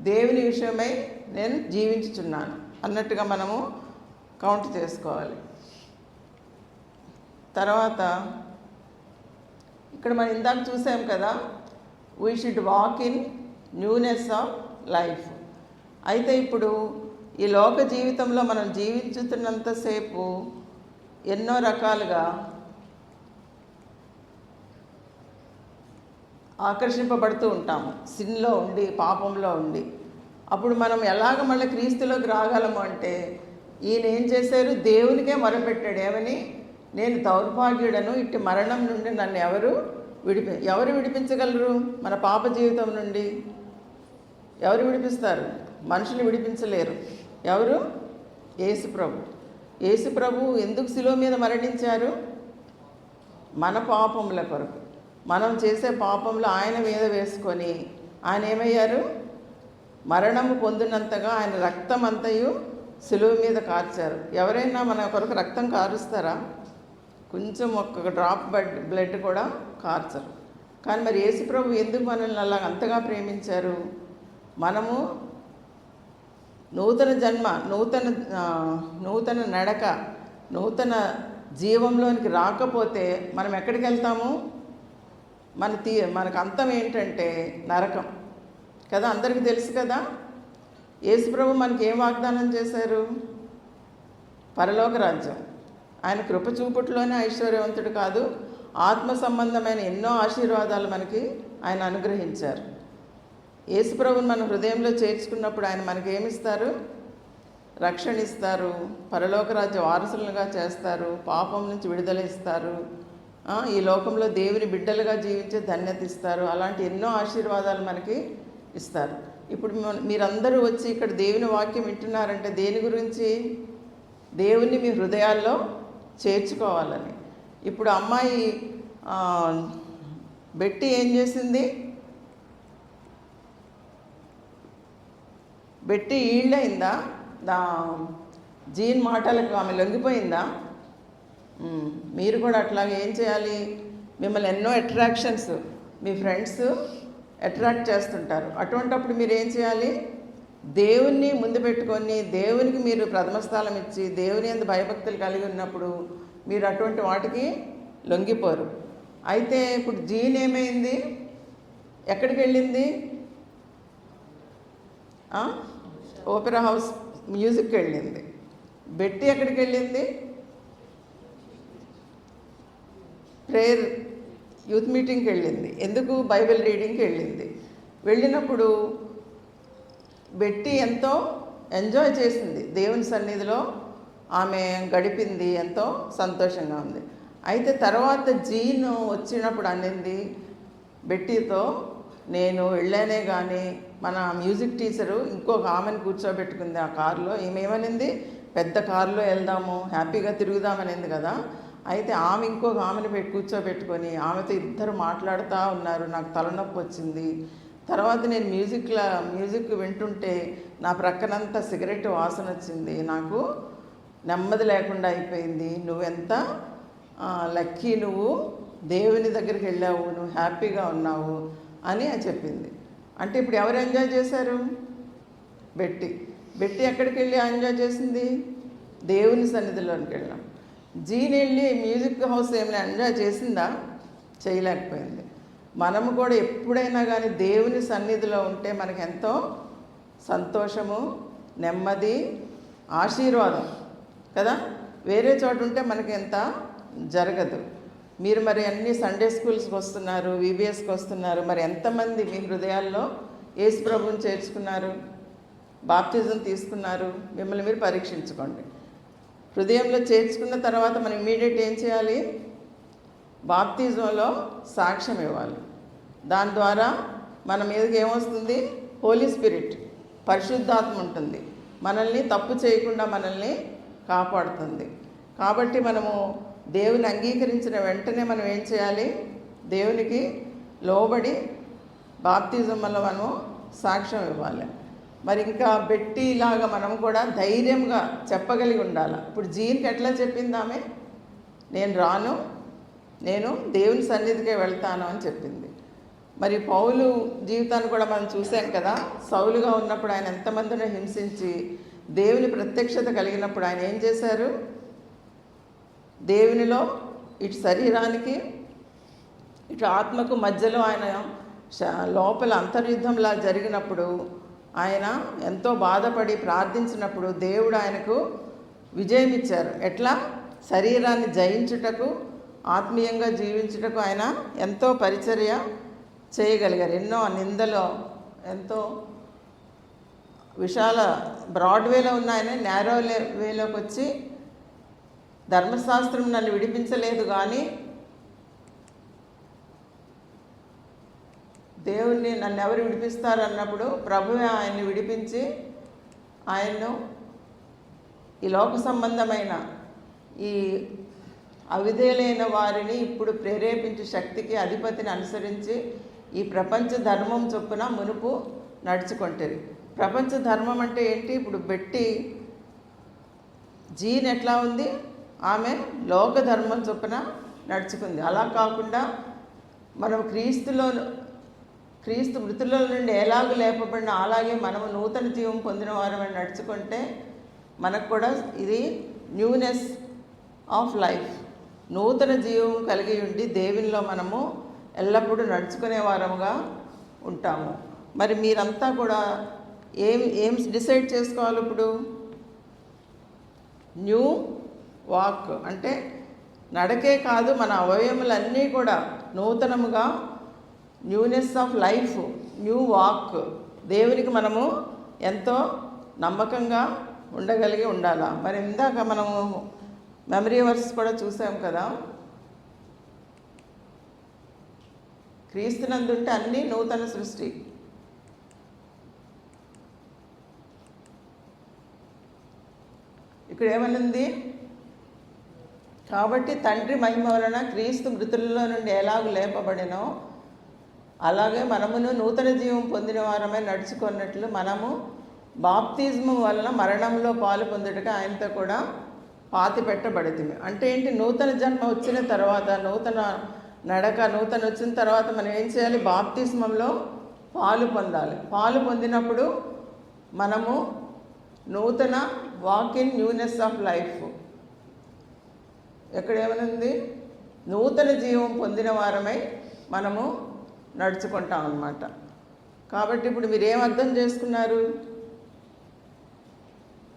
దేవుని విషయమై నేను జీవించుచున్నాను అన్నట్టుగా మనము కౌంట్ చేసుకోవాలి. తర్వాత ఇక్కడ మనం ఇందాక చూసాం కదా, we should walk in newness of life. అయితే ఇప్పుడు ఈ లోక జీవితంలో మనం జీవించుతున్నంతసేపు ఎన్నో రకాలుగా ఆకర్షింపబడుతూ ఉంటాము, సిన్లో ఉండి, పాపంలో ఉండి. అప్పుడు మనం ఎలాగ మళ్ళీ క్రీస్తులోకి రాగలము అంటే, ఈయన ఏం చేశారు? దేవునికే మొరపెట్టాడు. ఏమని? నేను దౌర్భాగ్యుడను, ఇట్టి మరణం నుండి నన్ను ఎవరు విడిపించగలరు? మన పాప జీవితం నుండి ఎవరు విడిపిస్తారు? మనుషులు విడిపించలేరు. ఎవరు? యేసుప్రభు. యేసుప్రభు ఎందుకు శిలువ మీద మరణించారు? మన పాపముల కొరకు. మనం చేసే పాపంలో ఆయన మీద వేసుకొని ఆయన ఏమయ్యారు? మరణము పొందినంతగా ఆయన రక్తం అంతయు శిలువ మీద కార్చారు. ఎవరైనా మన కొరకు రక్తం కారుస్తారా? కొంచెం ఒక్క డ్రాప్ బ్లడ్ కూడా కార్చరు. కానీ మరి యేసుప్రభు ఎందుకు మనల్ని అలా అంతగా ప్రేమించారు? మనము నూతన జన్మ, నూతన నడక, నూతన జీవంలోనికి రాకపోతే మనం ఎక్కడికి వెళ్తాము? మనకు అంతం ఏంటంటే నరకం కదా. అందరికీ తెలుసు కదా. యేసుప్రభు మనకి ఏం వాగ్దానం చేశారు? పరలోక రాజ్యం. ఆయన కృప చూపుట్లోనే ఐశ్వర్యవంతుడు కాదు, ఆత్మ సంబంధమైన ఎన్నో ఆశీర్వాదాలు మనకి ఆయన అనుగ్రహించారు. యేసుప్రభుని మన హృదయంలో చేర్చుకున్నప్పుడు ఆయన మనకి ఏమిస్తారు? రక్షణ ఇస్తారు, పరలోక రాజ్య వారసులుగా చేస్తారు, పాపం నుంచి విడుదల ఇస్తారు, ఈ లోకంలో దేవుని బిడ్డలుగా జీవించే ధన్యత ఇస్తారు. అలాంటి ఎన్నో ఆశీర్వాదాలు మనకి ఇస్తారు. ఇప్పుడు మీరందరూ వచ్చి ఇక్కడ దేవుని వాక్యం వింటున్నారంటే దేని గురించి? దేవుణ్ణి మీ హృదయాల్లో చేర్చుకోవాలని. ఇప్పుడు అమ్మాయి బెట్టి ఏం చేసింది? బెట్టి ఈళ్ళయిందా? జీన్ మాటలకు ఆమె లొంగిపోయిందా? మీరు కూడా అట్లాగే ఏం చేయాలి? మిమ్మల్ని ఎన్నో అట్రాక్షన్స్, మీ ఫ్రెండ్స్ అట్రాక్ట్ చేస్తుంటారు. అటువంటప్పుడు మీరు ఏం చేయాలి? దేవుణ్ణి ముందు పెట్టుకొని దేవునికి మీరు ప్రథమ స్థానం ఇచ్చి దేవుని యందు భయభక్తులు కలిగి ఉన్నప్పుడు మీరు అటువంటి వాటికి లొంగిపోరు. అయితే ఇప్పుడు జీన్ ఏమైంది? ఎక్కడికి వెళ్ళింది? ఓపెరా హౌస్ మ్యూజిక్కి వెళ్ళింది. బెట్టి ఎక్కడికి వెళ్ళింది? ప్రేయర్ యూత్ మీటింగ్కి వెళ్ళింది. ఎందుకు? బైబిల్ రీడింగ్కి వెళ్ళింది. వెళ్ళినప్పుడు బెట్టి ఎంతో ఎంజాయ్ చేసింది, దేవుని సన్నిధిలో ఆమె గడిపింది, ఎంతో సంతోషంగా ఉంది. అయితే తర్వాత జీన్ వచ్చినప్పుడు అనింది బెట్టీతో, నేను వెళ్ళానే కానీ మన మ్యూజిక్ టీచరు ఇంకొక ఆమెను కూర్చోబెట్టుకుంది ఆ కారులో. ఈమె ఏమనింది, పెద్ద కారులో వెళ్దాము, హ్యాపీగా తిరుగుదామనింది కదా. అయితే ఆమె ఇంకొక ఆమెను కూర్చోబెట్టుకొని ఆమెతో ఇద్దరు మాట్లాడుతూ ఉన్నారు. నాకు తలనొప్పి వచ్చింది. తర్వాత నేను మ్యూజిక్ వింటుంటే నా ప్రక్కనంతా సిగరెట్ వాసన వచ్చింది. నాకు నెమ్మది లేకుండా అయిపోయింది. నువ్వెంత లక్కీ, నువ్వు దేవుని దగ్గరికి వెళ్ళావు, నువ్వు హ్యాపీగా ఉన్నావు అని చెప్పింది. అంటే ఇప్పుడు ఎవరు ఎంజాయ్ చేశారు? బెట్టి ఎక్కడికి వెళ్ళి ఎంజాయ్ చేసింది? దేవుని సన్నిధిలోనికి వెళ్ళాం. జీన్ వెళ్ళి మ్యూజిక్ హౌస్ ఏమైనా ఎంజాయ్ చేసిందా? చేయలేకపోయింది. మనము కూడా ఎప్పుడైనా కానీ దేవుని సన్నిధిలో ఉంటే మనకు ఎంతో సంతోషము, నెమ్మది, ఆశీర్వాదం కదా. వేరే చోట ఉంటే మనకి ఎంత జరగదు. మీరు మరి అన్ని సండే స్కూల్స్కి వస్తున్నారు, విబిఎస్కి వస్తున్నారు. మరి ఎంతమంది మీ హృదయాల్లో యేసు ప్రభువుని చేర్చుకున్నారు, బాప్తిజం తీసుకున్నారు? మిమ్మల్ని మీరు పరీక్షించుకోండి. హృదయంలో చేర్చుకున్న తర్వాత మనం ఇమ్మీడియట్ ఏం చేయాలి? బాప్తిజంలో సాక్ష్యం ఇవ్వాలి. దాని ద్వారా మన మీదకి ఏమొస్తుంది? హోలీ స్పిరిట్, పరిశుద్ధాత్మ ఉంటుంది. మనల్ని తప్పు చేయకుండా మనల్ని కాపాడుతుంది. కాబట్టి మనము దేవుని అంగీకరించిన వెంటనే మనం ఏం చేయాలి? దేవునికి లోబడి బాప్తిజం వల్ల మనము సాక్ష్యం ఇవ్వాలి. మరి ఇంకా బెట్టిలాగా మనం కూడా ధైర్యంగా చెప్పగలిగి ఉండాలి. ఇప్పుడు జీన్కి ఎట్లా చెప్పింది ఆమె? నేను రాను, నేను దేవుని సన్నిధికే వెళ్తాను అని చెప్పింది. మరి పౌలు జీవితాన్ని కూడా మనం చూసాం కదా. సౌలుగా ఉన్నప్పుడు ఆయన ఎంతమందిని హింసించి దేవుని ప్రత్యక్షత కలిగినప్పుడు ఆయన ఏం చేశారు? దేవునిలో ఇటు శరీరానికి ఇటు ఆత్మకు మధ్యలో ఆయన లోపల అంతర్యుద్ధంలా జరిగినప్పుడు ఆయన ఎంతో బాధపడి ప్రార్థించినప్పుడు దేవుడు ఆయనకు విజయం ఇచ్చారు. ఎట్లా? శరీరాన్ని జయించుటకు, ఆత్మీయంగా జీవించుటకు ఆయన ఎంతో పరిచర్య చేయగలిగారు. ఎన్నో నిందలో ఎంతో విశాల బ్రాడ్వేలో ఉన్న ఆయన నేరో వేలోకి వచ్చి ధర్మశాస్త్రం నన్ను విడిపించలేదు కానీ దేవుణ్ణి నన్ను ఎవరు విడిపిస్తారు అన్నప్పుడు ప్రభువే ఆయన్ని విడిపించి ఆయన్ను ఈ లోక సంబంధమైన ఈ అవిధేయులైన వారిని ఇప్పుడు ప్రేరేపించే శక్తికి అధిపతిని అనుసరించి ఈ ప్రపంచ ధర్మం చొప్పున మునుపు నడుచుకుంటారు. ప్రపంచ ధర్మం అంటే ఏంటి? ఇప్పుడు బెట్టి జీన్ ఎట్లా ఉంది? ఆమె లోక ధర్మం చొప్పున నడుచుకుంది. అలా కాకుండా మనం క్రీస్తు మృతుల నుండి ఎలాగూ లేపబడిన అలాగే మనము నూతన జీవం పొందిన వారమని నడుచుకుంటే మనకు కూడా ఇది న్యూనెస్ ఆఫ్ లైఫ్, నూతన జీవం కలిగి ఉండి దేవునిలో మనము ఎల్లప్పుడూ నడుచుకునే వారముగా ఉంటాము. మరి మీరంతా కూడా ఏం డిసైడ్ చేసుకోవాలి? ఇప్పుడు న్యూ వాక్ అంటే నడకే కాదు, మన అవయములన్నీ కూడా నూతనముగా, newness of life, new walk, దేవునికి మనము ఎంతో నమ్మకంగా ఉండగలిగి ఉండాలా. మరి ఇందాక మనము మెమరీ వర్స్ కూడా చూసాం కదా. క్రీస్తునందుంటే అన్నీ నూతన సృష్టి. ఇక్కడ ఏమనుంది? కాబట్టి తండ్రి మహిమ వలన క్రీస్తు మృతులలో నుండి ఎలాగూ లేపబడినో అలాగే మనమును నూతన జీవం పొందిన వారమై నడుచుకున్నట్లు మనము బాప్తిజము వలన మరణంలో పాలు పొందుటకు ఆయనతో కూడా పాతి పెట్టబడుతుంది. అంటే ఏంటి? నూతన జన్మ వచ్చిన తర్వాత, నూతన నడక వచ్చిన తర్వాత మనం ఏం చేయాలి? బాప్తిజమంలో పాలు పొందాలి. పాలు పొందినప్పుడు మనము నూతన walk in newness of life. ఎక్కడేమనుంది? నూతన జీవం పొందిన వారమై మనము నడుచుకుంటాం అన్నమాట. కాబట్టి ఇప్పుడు మీరు ఏం అర్థం చేసుకున్నారు?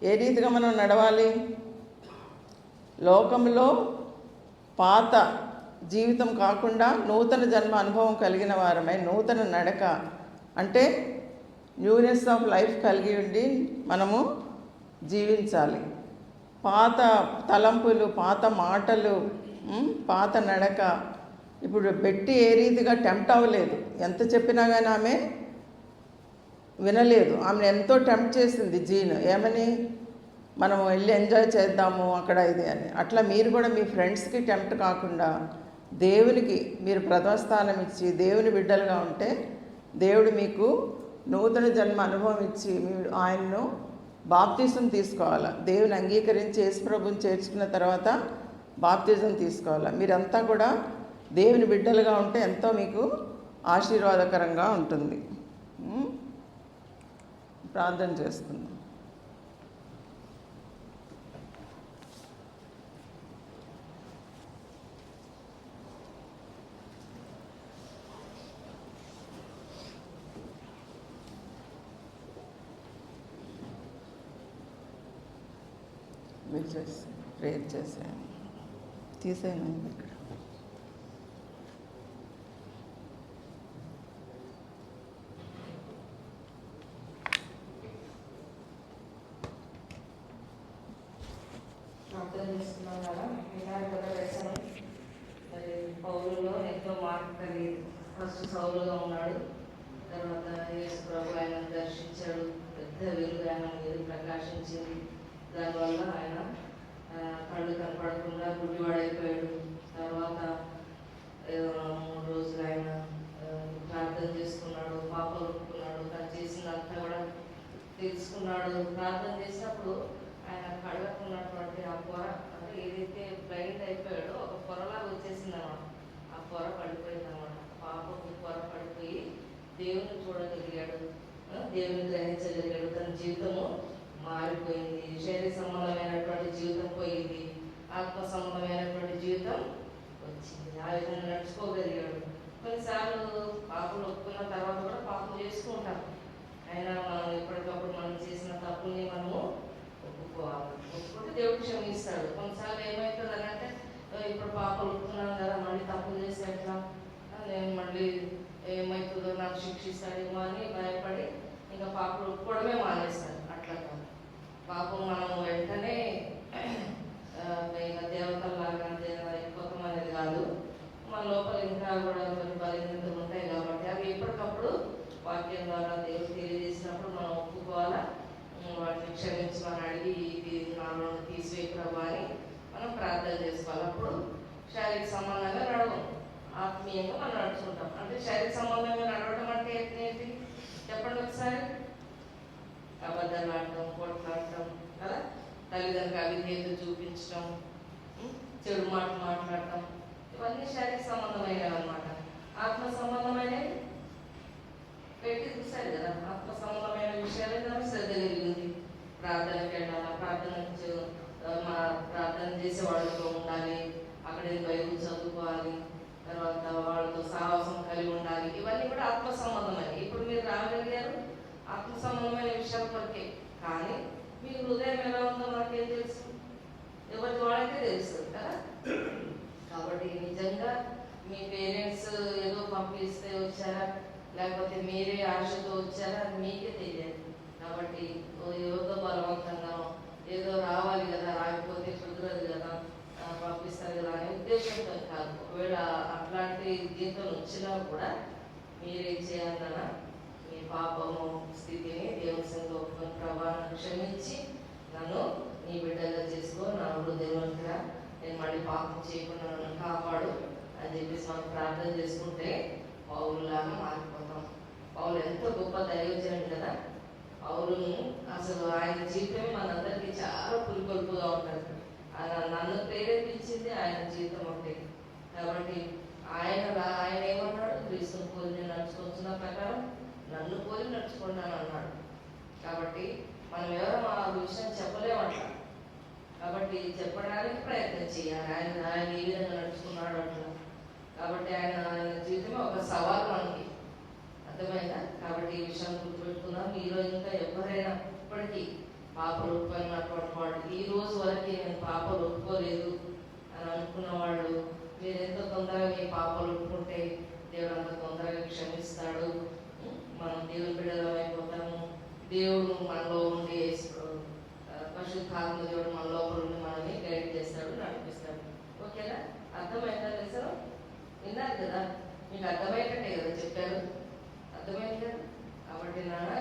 ఏ రీతిగా మనం నడవాలి? లోకంలో పాత జీవితం కాకుండా నూతన జన్మ అనుభవం కలిగిన వారమై నూతన నడక అంటే న్యూనెస్ ఆఫ్ లైఫ్ కలిగి ఉండి మనము జీవించాలి. పాత తలంపులు, పాత మాటలు, పాత నడక. ఇప్పుడు బెట్టి ఏ రీతిగా టెంప్ట్ అవ్వలేదు, ఎంత చెప్పినా కానీ ఆమె వినలేదు. ఆమెను ఎంతో టెంప్ట్ చేసింది జీన్, ఏమని, మనం వెళ్ళి ఎంజాయ్ చేద్దాము అక్కడ ఇది అని. అట్లా మీరు కూడా మీ ఫ్రెండ్స్కి టెంప్ట్ కాకుండా దేవునికి మీరు ప్రథమ స్థానం ఇచ్చి దేవుని బిడ్డలుగా ఉంటే దేవుడు మీకు నూతన జన్మ అనుభవం ఇచ్చి మీరు ఆయన్ను బాప్తిజం తీసుకోవాలా. దేవుని అంగీకరించి యేసుప్రభుని చేర్చుకున్న తర్వాత బాప్తిజం తీసుకోవాలా. మీరంతా కూడా దేవుని బిడ్డలుగా ఉంటే ఎంతో మీకు ఆశీర్వాదకరంగా ఉంటుంది. ప్రార్థన చేసుకుందాం. ప్రేయర్ చేసాను, తీసాను ఇక్కడ. అర్థం చేసుకున్నాం కదా, విన్నారు కదా దర్శనం. మరి పౌలులో ఎంతో మార్పు కలిగింది. ఫస్ట్ సౌలుగా ఉన్నాడు, తర్వాత యేసు ప్రభు ఆయన దర్శించాడు, పెద్ద వెలుగు ఆయన మీద ప్రకాశించింది. దానివల్ల ఆయన కళ్ళు కనపడకుండా గుడ్డివాడైపోయాడు. తర్వాత 3 రోజులు ఆయన ప్రార్థన చేసుకున్నాడు, పాపలు ఒప్పుకున్నాడు, తను చేసిందంతా కూడా తెలుసుకున్నాడు. ప్రార్థన చేసినప్పుడు ఆయన కళ్ళకు ఉన్నటువంటి ఆ పొర, అంటే ఏదైతే బ్లైండ్ అయిపోయాడో ఒక పొరలాగా వచ్చేసింది అన్నమాట. ఆ పొర పడిపోయింది అన్నమాట. పాపకు పొర పడిపోయి దేవుని చూడగలిగాడు, దేవుని గ్రహించగలిగాడు. తన జీవితము మారిపోయింది. శరీర సంబంధమైనటువంటి జీవితం పోయింది, ఆత్మ సంబంధమైనటువంటి జీవితం వచ్చింది. ఆ విధంగా నడుచుకోగలిగాడు. కొన్నిసార్లు పాపలు ఒప్పుకున్న తర్వాత కూడా పాపం చేసుకుంటాం. అయినా మనం ఎప్పటికప్పుడు మనం చేసిన తప్పుని మనము ఒప్పుకోవాలి. ఒప్పుకుంటే దేవుడు క్షమిస్తాడు. కొన్నిసార్లు ఏమవుతుంది అని అంటే, ఇప్పుడు పాపలు ఒప్పుకున్నాను కదా, మళ్ళీ తప్పులు చేస్తే ఎట్లా, నేను మళ్ళీ ఏమవుతుందో నాకు శిక్షిస్తాడేమో అని భయపడి ఇంకా పాపలు ఒప్పుకోవడమే మానేస్తాడు. అట్లా కాదు, పాపం మనం వెంటనే దేవతల్లాగా అయిపోతాం అనేది కాదు. మన లోపల ఇంకా కూడా కొన్ని బలహీనతలు ఉంటాయి కాబట్టి అవి ఎప్పటికప్పుడు వాక్యం ద్వారా దేవుడు తెలియజేసినప్పుడు మనం ఒప్పుకోవాలా, వాటిని క్షమించమని అడిగి ఇది నాలో తీసివేయ ప్రభు అని మనం ప్రార్థన చేసుకోవాలి. అప్పుడు శారీరక సంబంధంగా నడవం, ఆత్మీయంగా మనం నడుచుకుంటాం. అంటే శారీరక సంబంధంగా నడవడం అంటే ఏంటి చెప్పండి ఒకసారి. అబద్ధాలు ఆడటం, కొట్లాడటం కదా, తల్లిదండ్రులకు అవిధేయత చూపించడం, చెడు మాటలు మాట్లాడటం, ఇవన్నీ శారీరక సంబంధమైనవి అన్నమాట. ఆత్మ సంబంధమైనవి పెట్టి చూశారు కదా, ఆత్మ సంబంధమైన విషయాలు శ్రద్ధ కలిగింది. ప్రార్థనకి వెళ్ళాలి, ప్రార్థన చేసే వాళ్ళతో ఉండాలి, అక్కడే బైబిల్ చదువుకోవాలి, తర్వాత వాళ్ళతో సాహసం కలిగి ఉండాలి. ఇవన్నీ కూడా ఆత్మ సంబంధమైనవి. ఇప్పుడు మీరు రాగలిగారు ఆత్మ సంబంధమైన విషయాల కొరకే. కానీ మీ హృదయం ఎలా ఉందో నాకేం తెలుసు, ఎవరికి వాళ్ళకే తెలుస్తుంది కదా. కాబట్టి నిజంగా మీ పేరెంట్స్ ఏదో పంపిస్తే వచ్చారా, లేకపోతే మీరే ఆశతో వచ్చారా అని మీకే తెలియదు. కాబట్టి ఏదో బలవంతంగా ఏదో రావాలి కదా, రాకపోతే కుదరదు కదా, పంపిస్తారు కదా అనే ఉద్దేశంతో కాదు. ఒకవేళ అట్లాంటి దీంతో వచ్చినా కూడా మీరేం చేయాలన్నా మీ పాపము స్థితిని దేవుని సంగతి ఒప్పుకొని ప్రభావాన్ని క్షమించి నన్ను నీ బిడ్డగా చేసుకో, నా హృదయంగా నేను మళ్ళీ పాపం చేయకుండా నన్ను కాపాడు అని చెప్పేసి మనం ప్రార్థన చేసుకుంటే పౌలులాగా మారిపోతాం. పౌలు ఎంతో గొప్ప దైవజనుడు కదా. పౌలును అసలు ఆయన జీవితమే మనందరికీ చాలా పులికొల్పుగా ఉంటుంది. నన్ను ప్రేరేపించింది ఆయన జీవితం ఒకటి. కాబట్టి ఆయన ఏమన్నాడు, క్రీస్తుని పోలి నేను నడుచుకుంటున్న ప్రకారం నన్ను పోలి నడుచుకున్నాను అన్నాడు. కాబట్టి మనం ఎవరో ఆ విషయం చెప్పలేమంట. కాబట్టి చెప్పడానికి ప్రయత్నం చేయాలి. ఆయన ఏ విధంగా నడుచుకున్నాడు అట్లా. కాబట్టి ఆయన జీవితమే ఒక సవాల్ మనకి, అర్థమైందా? కాబట్టి ఈ విషయం గుర్తుపెట్టుకున్నాం. ఈరోజు ఇంకా ఎవరైనా ఇప్పటికీ పాపలు ఒప్పుకున్నటువంటి వాళ్ళు, ఈ రోజు వరకు నేను పాపలు ఒప్పుకోలేదు అని అనుకున్న వాళ్ళు, మీరు ఎంత తొందరగా మీ పాపలు ఒప్పుకుంటే దేవుడు అంత తొందరగా క్షమిస్తాడు. మనం దేవుని బిడ్డలం అయిపోతాము. దేవుడు మనలో ఉండి పరిశుద్ధాత్మ దేవుడు మన లోపల ఉండి మనల్ని గైడ్ చేస్తాడు, నడిపిస్తాడు. ఓకేనా? అర్థమైందా లెసన్? విన్నారు కదా, మీకు అర్థమయ్యేటట్టే కదా చెప్పారు, అర్థమైంది కదా. కాబట్టి నాన్న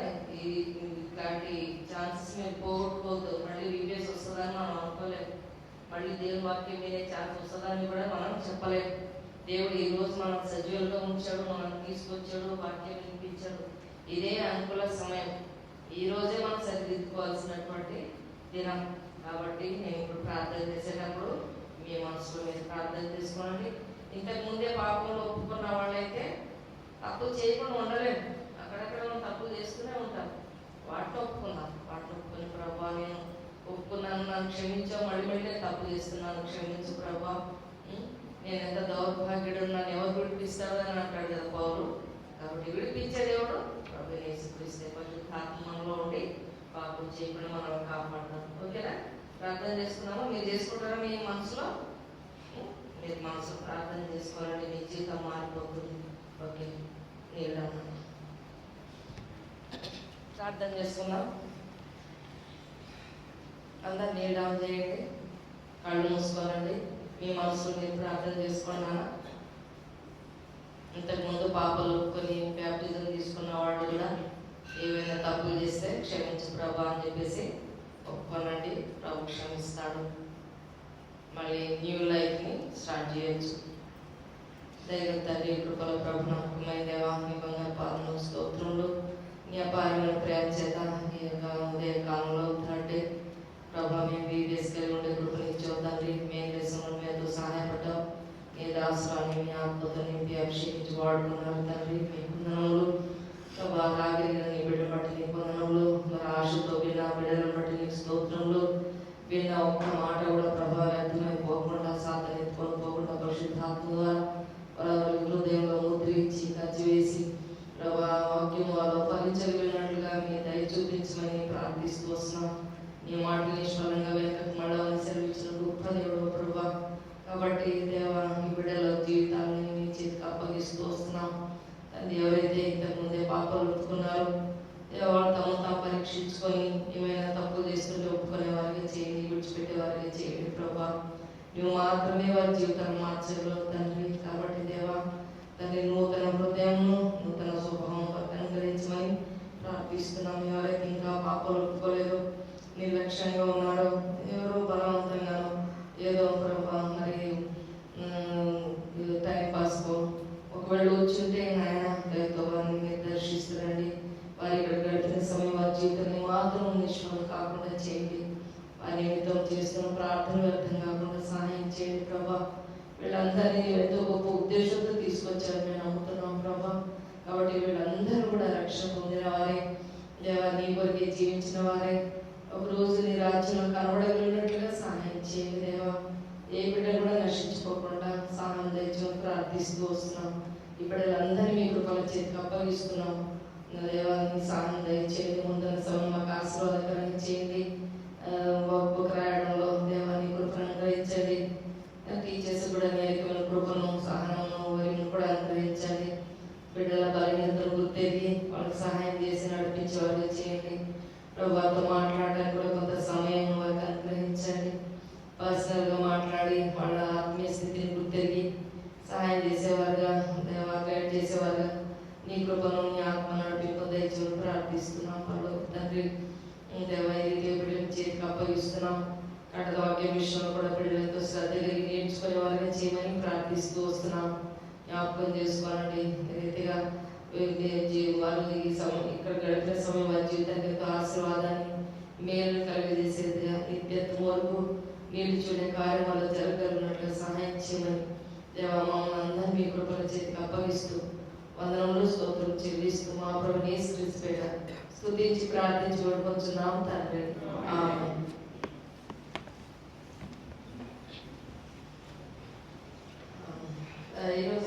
ఇట్లాంటి ఛాన్సెస్ మేము పోగొట్టుకోవద్దు. మళ్ళీ రివ్యూస్ వస్తుందని మనం అనుకోలేము, మళ్ళీ దేవుని వాక్యం వినే ఛాన్స్ వస్తుందని కూడా మనం చెప్పలేము. దేవుడు ఈ రోజు మనం సజీవంగా ఉంచాడు, మనం తీసుకొచ్చాడు, వాక్యం వినిపించాడు. ఇదే అనుకూల సమయం, ఈ రోజే మనం సరిదిద్దుకోవాల్సినటువంటి దినం. కాబట్టి నేను ఇప్పుడు ప్రార్థన చేసేటప్పుడు మీ మనసులో మీరు ప్రార్థన చేసుకోండి. ఇంతకు ముందే పాపంలో ఒప్పుకున్న వాళ్ళైతే తప్పు చేయకుండా ఉండలేము, అక్కడక్కడ మనం తప్పులు చేస్తూనే ఉంటాం. వాటిని ఒప్పుకుందాం, వాటిని ఒప్పుకొని ప్రభా నేను ఒప్పుకున్నాను, నన్ను క్షమించావు, మళ్ళీ మళ్ళీ నేను తప్పు చేస్తున్నాను, క్షమించు ప్రభా, నేను ఎంత దౌర్భాగ్యుడు, నన్ను ఎవరు విడిపిస్తాడు అని అంటాడు కదా పౌలు. కాబట్టి విడిపించే దేవుడు ప్రభు యేసుక్రీస్తే పరిశుద్ధాత్మ మనలో ఉండి పాపం చేయకుండా మనం కాపాడతాం. ఓకేనా? ప్రార్థన చేసుకున్నాము. మీరు చేసుకుంటారా? మీ మనసులో మీరు మనసులో ప్రార్థన చేసుకోవాలంటే మీ జీవితం మారిపోతుంది. ఓకే, నీళ్ళు ప్రార్థన చేసుకుందాం. అందరు నీళ్ళు డౌన్ చేయండి, కళ్ళు మూసుకోనండి. మీ మనసులో మీరు ప్రార్థన చేసుకున్నాను. ఇంతకుముందు పాపలు ఒప్పుకొని బ్యాప్టిజం తీసుకున్న వాళ్ళు కూడా ఏవైనా తప్పులు చేస్తే క్షమించు ప్రభా అని చెప్పేసి ఒప్పుకోనండి. ప్రభు క్షమిస్తాడు, మళ్ళీ న్యూ లైఫ్ని స్టార్ట్ చేయొచ్చు. దైవం తండ్రి కృపల ప్రభు నమ్మకమైన దేవా, మీ బంగారు పాదములు స్తోత్రములు, నీ అపారమైన ప్రేమ చేత ఈ యొక్క ఉదయ కాలంలో అంటే ప్రభా మేము వీడియోస్కెళ్ళి ఉండే కృపనిచ్చావు తండ్రి. మేము దేశంలో మీతో సహాయపడ్డాం, మీ దాసురాన్ని మీ ఆత్మతో నింపి అభిషేకించి వాడుకున్నారు తండ్రి. మీ వందనములు ప్రభా, రాగిన నీ బిడ్డ బట్టి నీ వందనములు. మరి ఆశతో విన్న బిడ్డలను బట్టి నీకు స్తోత్రములు. విన్న ఒక్క మాట కూడా ప్రభా వ్యర్థమైపోకుండా, సాధన ఎత్తుకొని పోకుండా పరిశుద్ధాత్మ ద్వారా వారి హృదయంలో ముద్రించి కచ్చివేసి ప్రభా వాక్యం వాళ్ళు ఫలించగలిగినట్లుగా మీ దయ చూపించమని ప్రార్థిస్తూ వస్తున్నాం. నీ మాటలు నిష్ఫలంగా వెనకకు మళ్ళీ సెలవించిన గొప్ప దేవుడు ప్రభా. కాబట్టి దేవా, ఈ బిడ్డల జీవితాన్ని మీ చేతికి అప్పగిస్తూ వస్తున్నాం తండ్రి. ఎవరైతే ఇంతకుముందే పాపాలు ఒప్పుకున్నారో వాళ్ళు తమను తాము పరీక్షించుకొని ఏమైనా తప్పులు చేస్తుంటే ఒప్పుకునే వారిగా చేయండి, విడిచిపెట్టే వారిగా చేయండి ప్రభా. నువ్వు మాత్రమే వారి జీవితాన్ని మార్చగలవు తండ్రి. కాబట్టి దేవా తండ్రి, నూతన హృదయము, నూతన స్వభావం అనుగ్రహించమని ప్రార్థిస్తున్నాం. ఎవరైతే ఇంకా పాపాలు ఒప్పుకోలేదో, నిర్లక్ష్యంగా ఉన్నాడో, ఎవరో బలవంతంగానో ఏదో ప్రభా మరి టైం పాస్కో ఒకవేళ వచ్చుంటే నాయన దయతో వారిని మీరు దర్శిస్తారండి. వారి ఇక్కడ గడిపిన సమయం వారి జీవితాన్ని మాత్రం నిష్ఫలం కాకుండా చేయండి. వారి నిమిత్తం చేస్తున్న ప్రార్థన వ్యర్థం కాకుండా సహాయం చేయండి ప్రభా. వీళ్ళందరినీ ఎంతో గొప్ప ఉద్దేశంతో తీసుకొచ్చారు మేము నమ్ముతున్నాం ప్రభా. కాబట్టి వీళ్ళందరూ కూడా రక్షణ పొందిన వారే దేవా, నీ కొరికే జీవించిన వారే ఒక రోజు నీ రాజ్యంలో కనబడగలిగినట్లుగా సహాయం చేయండి దేవా. ఏ బిడ్డ కూడా నశించుకోకుండా సహాయం దయచేయమని ప్రార్థిస్తూ వస్తున్నాం. ఈ బిడ్డలందరినీ మీ కృపల చేతికి అప్పగిస్తున్నాం దేవా. నీ సహాయం దయచేయండి. ముందున్న సమయం మాకు ఆశీర్వాదకరంగా చేయండి. బుక్ రాయడంలో దేవా నీ కృపను అనుగ్రహించండి. టీచర్స్ కూడా నేర్పిన కృపను, సహనమును, వరిని కూడా అనుగ్రహించండి. బిడ్డల బలహీనతను గుర్తెరిగి వాళ్ళకి సహాయం చేసి నడిపించే వారిగా చేయండి. ప్రభుత్వంతో మాట్లాడడానికి కూడా కొంత సమయం వారికి అనుగ్రహించండి. పర్సనల్గా మాట్లాడి వాళ్ళ ఆత్మీయ స్థితిని గుర్తెరిగి సహాయం చేసేవారుగా దేవా, గైడ్ చేసేవారుగా నీ కృపను, నీ ఆత్మ నడిపింపు దయచేసి ప్రార్థిస్తున్నాం. వాళ్ళు తండ్రి దేవా, ఈ రీతి బిడ్డల చేతికి అప్పగిస్తున్నాం. కడగ వాక్యం విషయంలో కూడా బిడ్డలతో శ్రద్ధ కలిగి నేర్చుకునే వారిగా చేయమని ప్రార్థిస్తూ వస్తున్నాం. జ్ఞాపకం చేసుకోవాలండి. ఈ రీతిగా వారు ఈ సమయం ఇక్కడ గడిపిన సమయం వారి జీవితానికి ఎంతో ఆశీర్వాదాన్ని, మేలు కలిగజేసేది నిత్యత్వం వరకు నీళ్ళు చూడే కార్యం వల్ల జరగగలిగినట్లు సహాయం చేయమని దేవా, మమ్మల్ని అందరూ మీ కృపల చేతికి అప్పగిస్తూ వందనములు స్తోత్రం చెల్లిస్తూ మా ప్రభుని యేసుక్రీస్తు పేరిట స్తుతించి ప్రార్థించి వేడుకొంచున్నాం తండ్రి. ఆమేన్. ఈరోజు